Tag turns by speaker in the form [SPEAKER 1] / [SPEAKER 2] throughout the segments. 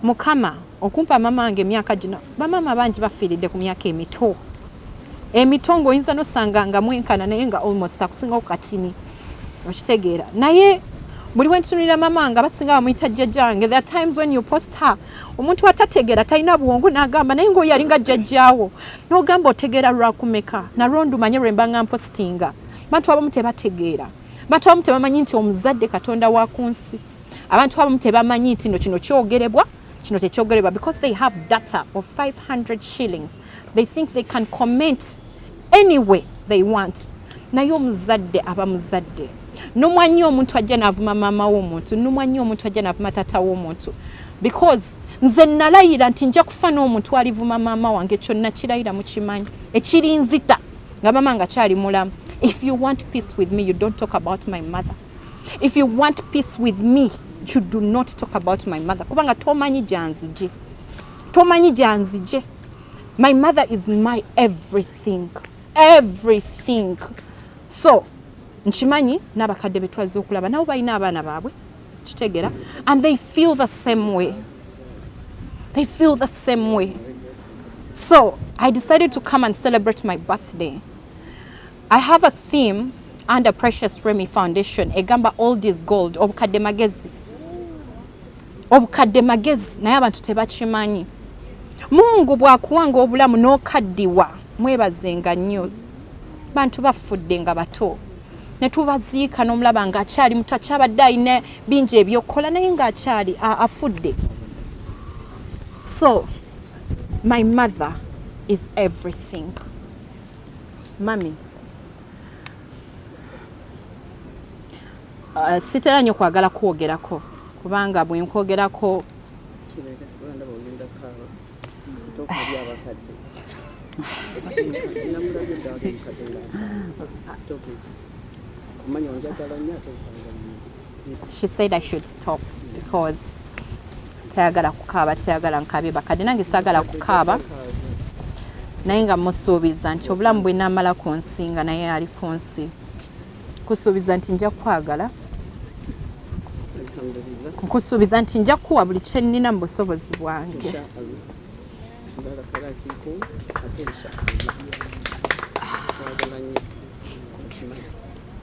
[SPEAKER 1] mukama okumpa mama wange myaka gino bamama bangi bafiiridde ku myaka emito emitongo oyinza nosanga nga mwenkana naye nga almost akusinga okukatini okitegeera naye buli wentunulira mama nga basinga bamuyita jjajjange. There are times when you post her omuntu atategeera talina bwongo n'agamba naye ng'oyo yalinga jjajjaawo n'ogamba otegeera lwakumeka nalwo ndumanye lwe mba nga mpostinga. Bantu abamu tebategeera, bantu abamu tebamanyi nti omuzadde Katonda wa ku nsi, abantu abamu tebamanyi nti kino kyogerebwa kino tekyogerebwa because they have data of 500 shillings. They think they can comment any way they want. Naye omuzadde aba muzadde. Numwanyi omuntu ajja n'avuma maama w'omuntu, numwanyi omuntu ajja n'avuma taata w'omuntu. Because nze nalayira nti nja kufa n'omuntu alivuma maama wange kyonna kirayira mu kimanyi. Ekiri nzita nga mama nga kyali mulamu. If you want peace with me, you don't talk about my mother. If you want peace with me, you do not talk about my mother. Kubanga tomanyi janzije. Tomanyi janzije. My mother is my everything. Everything. So, nchimanyi n'abakadde betwaze okulaba nabo balina abaana baabwe kitegeera and they feel the same way. They feel the same way. So, I decided to come and celebrate my birthday. I have a theme under Precious Remy Foundation egamba old is gold obukadde magezi. Obukadde magezi naye abantu tebakimanyi. Mungu bwakuwanga obulamu n'okaddiwa mwebazenga nnyo. Bantu bafudde nga bato. Ne tubaziika n'omulaba ng'akyali muto akyabadde ayina bingi ebyokukola naye ng'akyali afudde. So, my mother is everything. Mami. Sitera nnyo kwagala kwogerako kubanga bwe nkwogerako she said I should stop because tayagala kukaaba tayagala nkabe bakadde nange saagala kukaaba naye nga musuubiza nti obulamu bwe naamala ku nsi nga naye ali ku nsi kusuubiza nti nja kwagala kusuubiza nti nja kuwa buli kye nnina mu busobozi bwange.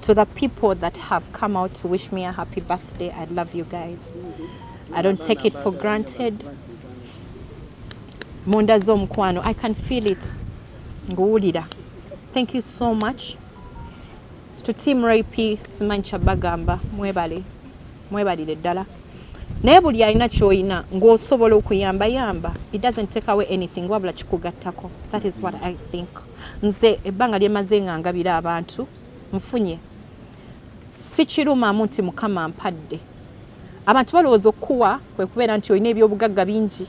[SPEAKER 1] To the people that have come out to wish me a happy birthday, I love you guys. I don't take it for granted. Munda z'omukwano, I can feel it. Nguwulira. Thank you so much. To Team Ray P, simanyi kyabagamba, mwebalire ddala. Naye buli alina ky'oyina ng'osobola okuyamba yamba. It doesn't take away anything, wabula kikugattako. That is what I think. Nze ebbanga lyemaze nga ngabira abantu nfunye. Si kirumaamu nti Mukama ampadde. Abantu balowooza okuwa kwe kubeera nti olina ebyobugagga bingi.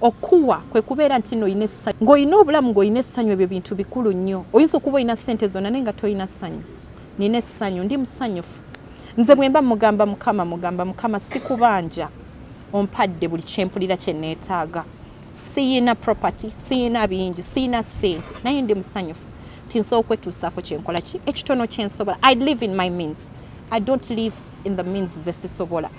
[SPEAKER 1] Okuwa kwe kubeera nti no oyina essanyu. Ng'olina obulamu ng'olina essanyu ebyo bintu bikulu nnyo. Oyinza okuba olina ssente zonna naye nga toyina ssanyu. Nina essanyu ndi musanyufu. Nze bwe mba mugamba Mukama sikubanja ompadde buli kyempulira kye neetaaga. Siyina property, siyina bingi, siyina ssente naye ndi musanyufu. Tinsobola okwetuusaako kyenkola ki ekitono kyensobola. I live in my means. I don't live in the means ze sisobola.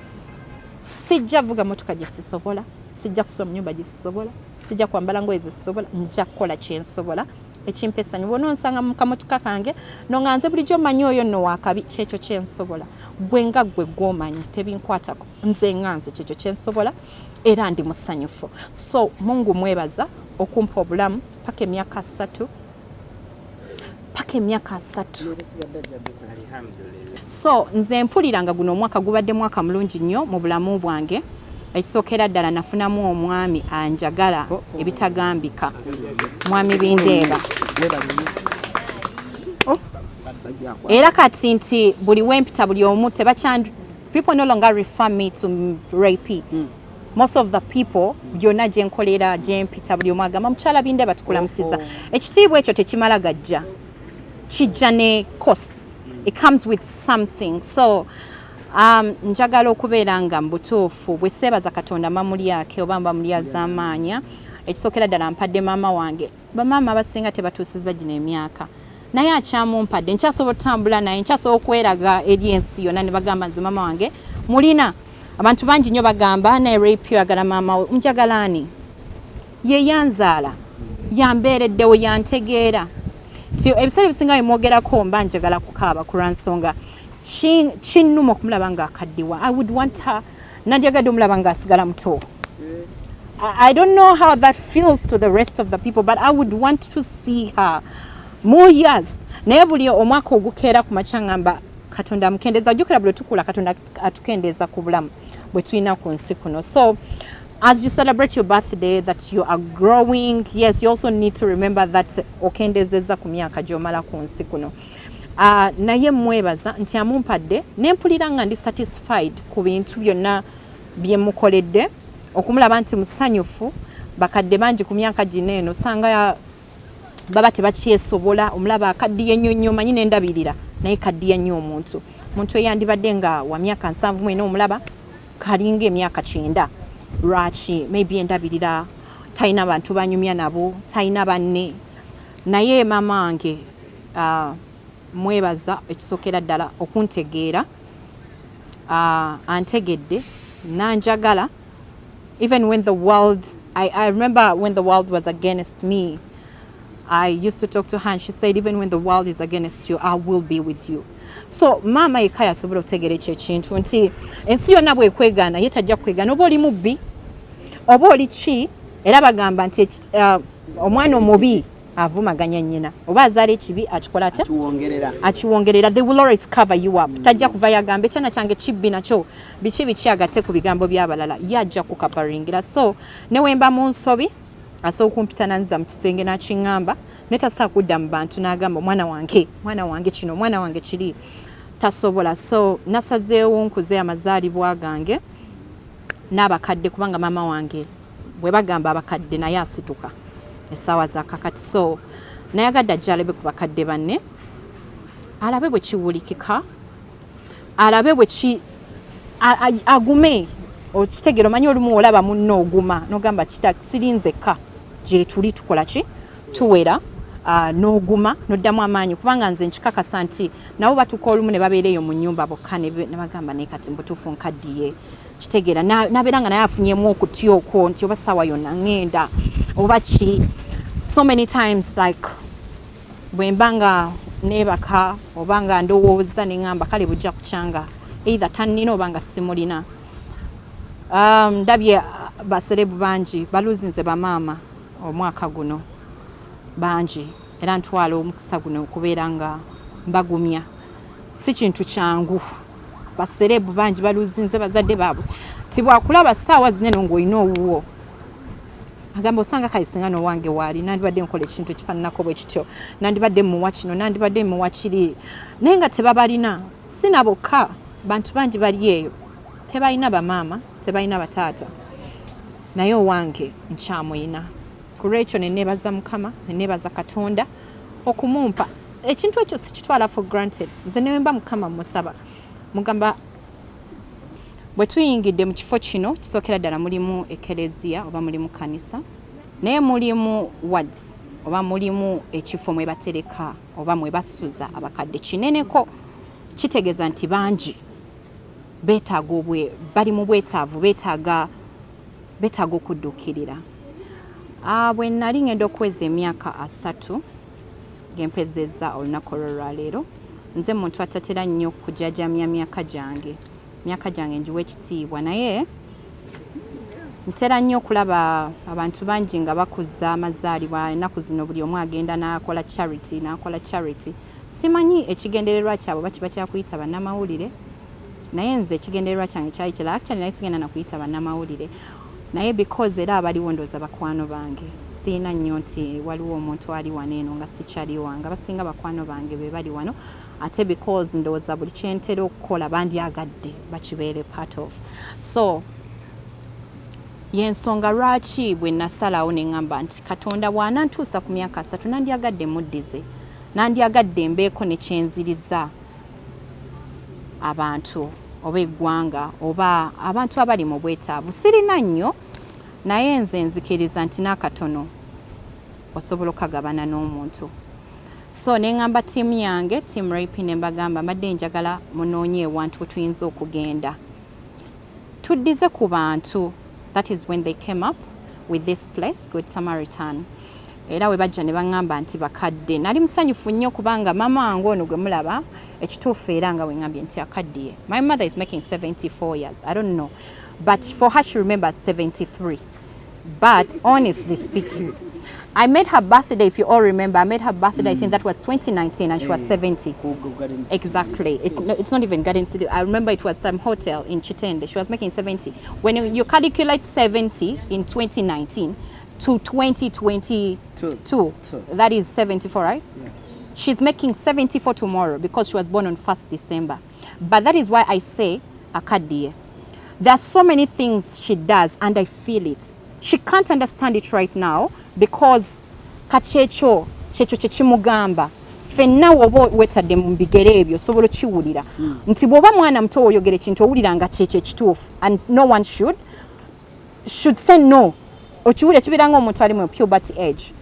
[SPEAKER 1] Sijja vuga motoka gye sisobola, sijja kusoma nyumba gye sisobola, sijja kwambala ngoye ze sisobola, nja kukola kyensobola. Ekimpesanyo bw'ono nsanga mu kamotoka kange no nga nze bulijjo mmanyi oyo nno waakabi kyekyo kyensobola. Gwe nga ggwe gw'omanyi tebinkwatako. Nze nga nze kyekyo kyensobola era ndi musanyufu. So Mungu mwebaza okumpa obulamu paka emyaka 3. So nze mpulira nga guno omwaka gubadde mwaka mulungi nnyo mu bulamu bwange. Ekisookera ddala nafunamu omwami anjagala ebitagambika. Mwami Bindeeba. Era kati nti buli wempita buli omu people no longer refer me to Ray P. Most of the people byonna gye nkolera gye mpita buli omu agamba mukyala Bindeeba tukulamusiza. Ekitiibwa ekyo tekimala gajja. Kijja ne cost. It comes with something. So njagala okubeera nga mbutuufu bwe seebaza Katonda mamuli yake oba mbamuli az'amaanya ekisookera ddala mpadde maama wange. Bamaama abasinga tebatuusiza gino emyaka naye akyamumpadde nkyasobola otambula naye nkyasobola okweraga eri ensi yonna ne bagamba nze maama wange mulina abantu bangi nnyo bagamba ne rape yagala maama njagalaani ye yanzaala yambeereddewo yantegeera nti ebiseera ebisinga bimwogerako mba njagala kukaaba ku lwansonga kinnuma okumulaba ng'akaddiwa. I would want her nandyagadde omulaba ng'asigala muto. I don't know how that feels to the rest of the people, but I would want to see her more years. Naye buli omwaka ogukeera ku makya ngamba Katonda amukendeeza. Jjukira buli tukula Katonda atukendeeza ku bulamu bwe tulina ku nsi kuno. So as you celebrate your birthday, that you are growing, yes, you also need to remember that okendezeza ku myaka gy'omala ku nsi kuno. Naye mwebaza nti amumpadde nempulira nga ndi satisfied ku bintu byonna bye mukoledde okumulaba nti musanyufu. Bakadde bangi ku myaka gino eno sanga baba tebakyesobola omulaba akaddiye nnyo nnyo manyi n'endabirira naye kaddiye nnyo omuntu eyandibadde nga wa myaka 7 mwena omulaba kalinga emyaka 9. Lwaki? Maybe endabirira talina bantu banyumya nabo, talina banne. Naye maama wange mwebaza ekisookera ddala okuntegeera, antegedde nanjagala. Even when the world, I remember when the world was against me, I used to talk to her and she said, even when the world is against you, I will be with you. So maama yekka yasobola okutegeera ekyo ekintu nti ensi yonna bwekwegaana ye tajja kwegaana oba oli mubbi oba oli ki. Era bagamba nti omwana omubi avumaganya nnyina oba azaala ekibi akikola ate akiwongerera. They will always cover you up. Tajja kuva yagambe ekyana kyange kibbi nakyo biki agatte ku bigambo by'abalala yajja kukavaringira. So newemba mu nsobi asooka kumpita nanziza mu kisenge n'akiŋŋamba netasaa kudda mu bantu n'agamba mwana wange kino mwana wange kiri tasobola. So nasazeewo nkuze amazaalibwa gange n'abakadde kubanga maama wange bwe bagamba abakadde naye asituka essaawa za kakati. So nayagadde ajja alabe ku bakadde banne alabe bwe kiwulikika alabe bwe agume okitegera. Omanyi olumu olaba munno oguma n'ogamba sirinzekka gye tuli tukola ki tuwera n'oguma n'oddamu amaanyi kubanga nze nkikakasa nti nabo batuuka olumu ne babeera eyo mu nnyumba bokka ne bagamba naye kati mbutuufu nkaddiye kitegeera nabeera nga naye afunyemu okutya okwo nti oba ssaawa yonna ŋŋenda oba ki. So many times like bwe mba nga neebaka oba nga ndowooza ne ŋŋamba kale bujja kukyanga either tannina oba nga simulina. Ndabye baserebu bangi baluzinze bamaama omwaka guno bangi era ntwala omukisa guno okubeera nga mbagumya. Si kintu kyangu. Baserebu bangi baluzinze bazadde baabwe tibwakulaba ssaawa zinene ng'olina owuwo agamba osanga kayisinga n'owange waali nandibadde nkola ekintu ekifaananako bwe kityo nandibadde muwa kino nandibadde muwa kiri naye nga tebabalina. Sina bokka bantu bangi bali eyo tebalina bamaama tebalina bataata naye owange nkyamuyina. Ku lwekyo neneebaza Mukama neneebaza Katonda okumumpa ekintu ekyo sikitwala for granted. Nze newemba Mukama musaba mugamba bwe tuyingidde mu kifo kino kisookera ddala mulimu ekereziya oba mulimu kanisa naye mulimu wards oba mulimu ekifo mwe batereka oba mwe basuza abakadde kineneko. Kitegeeza nti bangi beetaaga bali mu bwetaavu beetaaga okudduukirira. Bwe nali ngenda okuweza emyaka 3 ngempezezza olunaku olwaleero nze muntu atatera nnyo kujajamya myaka gyange njiwa ekitiibwa naye ntera nnyo okulaba abantu bangi nga bakuza amazaalibwa ennaku zino buli omu agenda n'akola charity. Simanyi ekigendererwa kyabwe bakiba kyakuyita bannamawulire naye nze ekigendererwa kyange kyali kira actually naye sigenda nakuyita bannamawulire naye because era abaliwo ndooza bakwano bange siina nnyo nti waliwo omuntu ali wano eno nga sikyali wange. Abasinga bakwano bange be bali wano ate because ndowooza buli kyentera okukola bandyagadde bakibeere part of. So yensonga lwaki bwe nasalawo ne ŋŋamba nti Katonda bw'anantuusa ku myaka 3 nandyagadde muddize nandyagadde mbeeko ne kyenziriza abantu oba eggwanga oba abantu abali mu bwetaavu. Sirina nnyo naye nze nzikiriza nti n'akatono osobola okukagabana n'omuntu. So ne ŋŋamba ttiimu yange Team Rape ne mbagamba mbadde njagala munoonye ewantu we tuyinza okugenda Tuddize ku bantu. That is when they came up with this place, Good Samaritan. Era we bajja ne bangamba nti bakadde. Nali musanyufu nnyo kubanga mama wange ono gwe mulaba ekituufu era nga we ngambye nti akaddiye. My mother is making 74 years. I don't know. But for her, she remembers 73. But honestly speaking, I made her birthday, if you all remember, I made her birthday, I think that was 2019, and she was 70. Exactly. It's not even Garden City. I remember it was some hotel in Chitende. She was making 70. When you calculate 70 in 2019 to 2022, that is 74, right? Yeah. She's making 74 tomorrow because she was born on 1st December. But that is why I say akaddiye. There are so many things she does, and I feel it. She can't understand it right now because kachecho chechimugamba fenna wobo wetadde mu bigere ebyo sobolo kiwulira nti bwoba mwana muto oyogere kintu owulira nga cheche kituufu, and no one should say no. Okiwulira kibiranga omuntu ali mu puberty age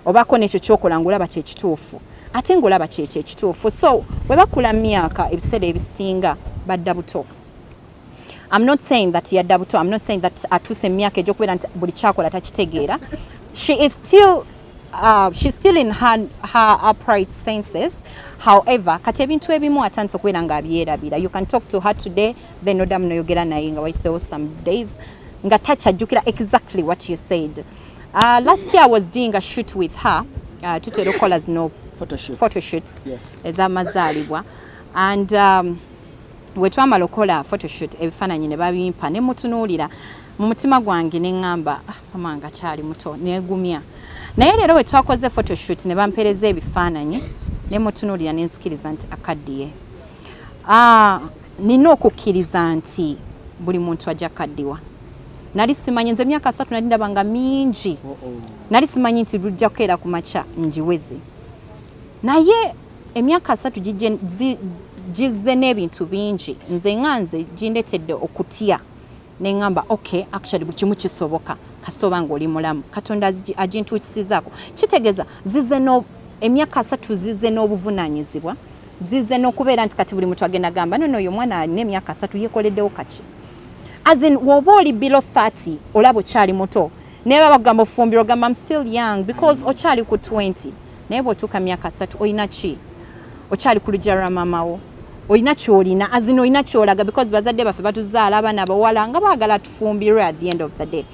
[SPEAKER 1] obako nekyo kyokola ngolaba kye kituufu ate ngolaba kye kituufu. So bwe bakula myaka ebiseera ebisinga badda buto. I'm not saying that yadda buto. I'm not saying that atuse myaka egyokubera nti buli kyakola takitegeera. She is still she's still in her upright senses. However, kati ebintu ebimu atandise okubeera nga abyerabira. You can talk to her today, then odamu noyogera naye nga wayiseewo some days nga tachajjukira exactly what you said. Last year I was doing a shoot with her. Tutera okukola zino photo shoots ez'amazaalibwa, and we twamala okola photoshoot ebifaananyi ne babimpa ne mutunuulira mu mutima gwange ne ngamba mama nga kyali muto neegumya. Naye leero we twakoze photoshoot ne bampereza ebifaananyi ne mutunuulira ne nzikiriza nti akaddiye. Nina okukkiriza nti buli muntu ajja kaddiwa. Nali simanyi nze myaka 3 nali ndabanga mingi. Nali simanyi nti lujja kukeera ku makya njiweze. Naye emyaka 3 jizze n'ebintu bingi nze nganze gindetedde okutya ne ngamba okay, actually buli kimu kisoboka kasitoba ng'oli mulamu Katonda agintuusizaako. Kitegeeza zizze emyaka 3 zizze n'obuvunaanyizibwa, zizze n'okubeera nti kati buli muntu agenda gamba nono oyo omwana alina emyaka 3 yeekoleddewo kaki. As in woba oli below 30 olaba okyali muto naye bagamba ofumbiro gamba I'm still young because okyali ku 20 naye bw'otuuka myaka 3 olina ki? Okyali ku lujja lwa mamawo. Oyina kyolina, azino oyina kyolaga because bazadde baffe batuzaala abaana abawala nga baagala tufumbirwe at the end of the day.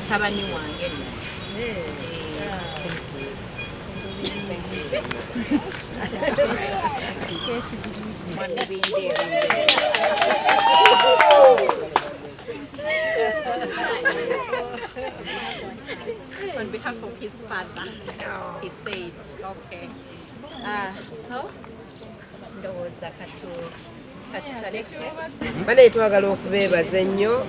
[SPEAKER 1] Mutabani wange on behalf of his father, he said, okay. So, ndowooza
[SPEAKER 2] bane twagala okubeebaza ennyo,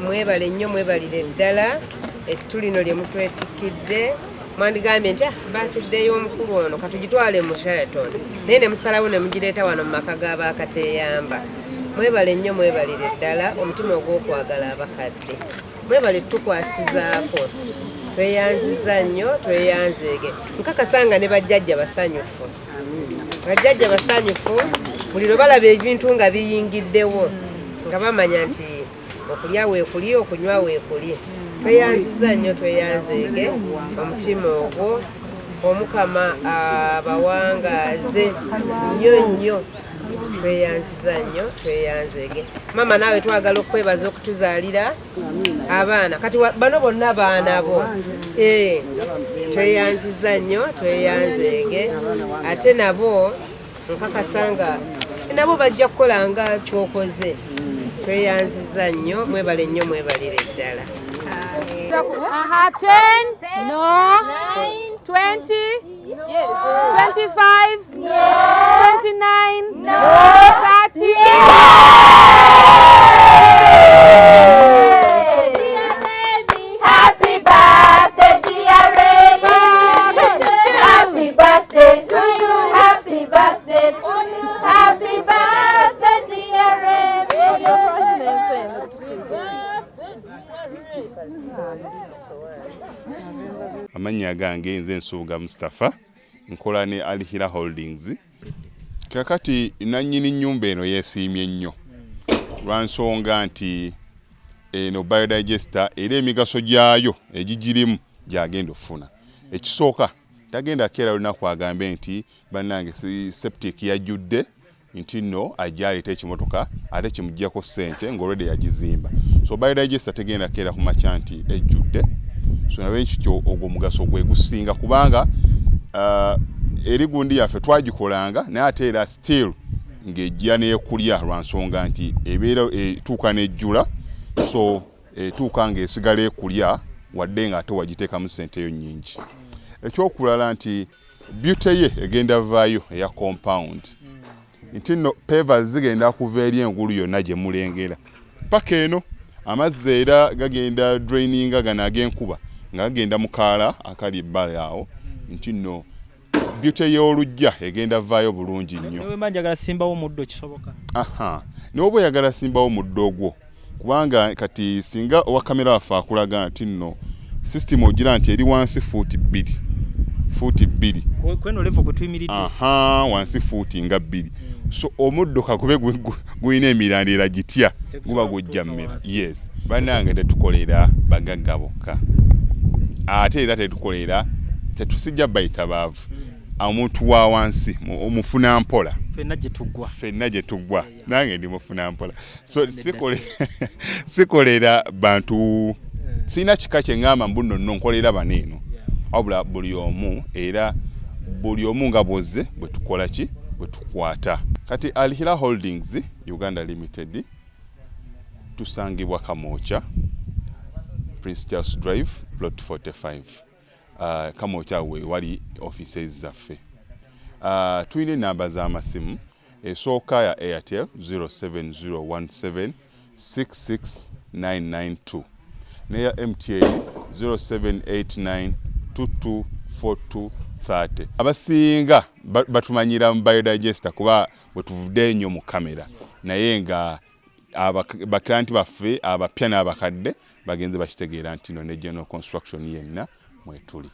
[SPEAKER 2] mwebale nnyo, mwebalire ddala ettu lino lye mutwetikidde. Mwandigambye nti birthday y'omukulu ono katugitwale mu Sheraton naye ne musalawo ne mugireeta wano mu maka g'abakateeyamba. Mwebale nnyo, mwebalire ddala omutima ogw'okwagala abakadde. Mwebale tukwasizaako, tweyanziza nnyo, tweyanzeege. Nkakasanga ne bajjajja basanyufu. Bajjajja basanyufu buli lwe balaba ebintu nga biyingiddewo nga bamanya nti okulya weekuli, okunywa weekuli. Tweyanziza nnyo, tweyanzeege omutima ogwo. Omukama abawangaaze nnyo nnyo. Tweyanziza nnyo, tweyanzeege. Mama naawe twagala okwebaza okutuzaalira abaana. Kati bano bonna baana bo. Tweyanziza nnyo, tweyanzeege. Ate nabo nkakasanga nabo bajja kukola nga kyokoze. Tweyanziza nnyo, mwebale nnyo, mwebalire ddala.
[SPEAKER 1] 10, no. 20, yes. 25, no. 29, no. 30,
[SPEAKER 3] Happy birthday, dear Remy. Happy birthday to you. Happy birthday to you. Happy birthday, dear Remy.
[SPEAKER 4] Amannya gange nze Nsuuga Mustafa nkola ne Alihira Holdings. Kakati nannyini nnyumba eno yeesiimye nnyo lwa nsonga nti eno biodigester era emigaso gyayo egigirimu gyagenda okufuna. Ekisooka tagenda keera lunaku agambe nti bannange septic yajjudde nti nno ajja aleeta ekimotoka ate kimuggyako ssente ng'olwedde yagizimba. So biodigester tegenda keera ku makya nti ejjudde. So nawe ekyo ogwo mugaso gwe gusinga kubanga eri gundi yaffe twagikolanga naye ate era still ng'ejja n'ekulya lwa nsonga nti ebeera etuuka n'ejjula, so etuuka ng'esigala ekulya wadde ng'ate wagiteekamu ssente yo nnyingi. Ekyokulala nti beauty ye egenda vaayo eya compound nti nno pavers zigenda kuva eri engulu yonna gye mulengera paka eno amazzi era gagenda draininga gano ag'enkuba nga gagenda mu kaala akali ebbali awo nti nno beauty y'olujja egenda vaayo bulungi nnyo.
[SPEAKER 5] Newe manjagala simbawo muddo kisoboka.
[SPEAKER 4] N'oba oyagala simbawo muddo ogwo kubanga kati singa owa kamera waffe akulaga nti nno system ogira nti eri wansi fuuti bbiri.
[SPEAKER 5] Kweno level kwe tuyimiridde.
[SPEAKER 4] Wansi fuuti nga bbiri. So omuddo kakube guyina emirandira gitya guba gujja mmera. Yes. Bannange tetukolera bagagga bokka. Ate era tetukolera tetusijja bayita baavu. Omuntu wa wansi omufuna mpola. Fenna gye tuggwa. Nange ndi mufuna mpola. So sikolera bantu sina kika kye ngamba mbuno nno nkolera baneeno. Wabula buli omu era buli omu nga bwozze bwe tukola ki bwe tukwata. Kati Alihira Holdings Uganda Limited tusangibwa Kamoocha, Prince Charles Drive, Plot 45. Kamoocha we wali offices zaffe. Tuyina namba z'amasimu esooka ya Airtel 07017 66992 neya MTN 0789 224230. Abasinga batumanyira mu biodigester kuba bwe tuvudde nnyo mu kamera naye nga abaklanti baffe abapya n'abakadde bagenze bakitegeera nti no ne general construction yenna mwetuli.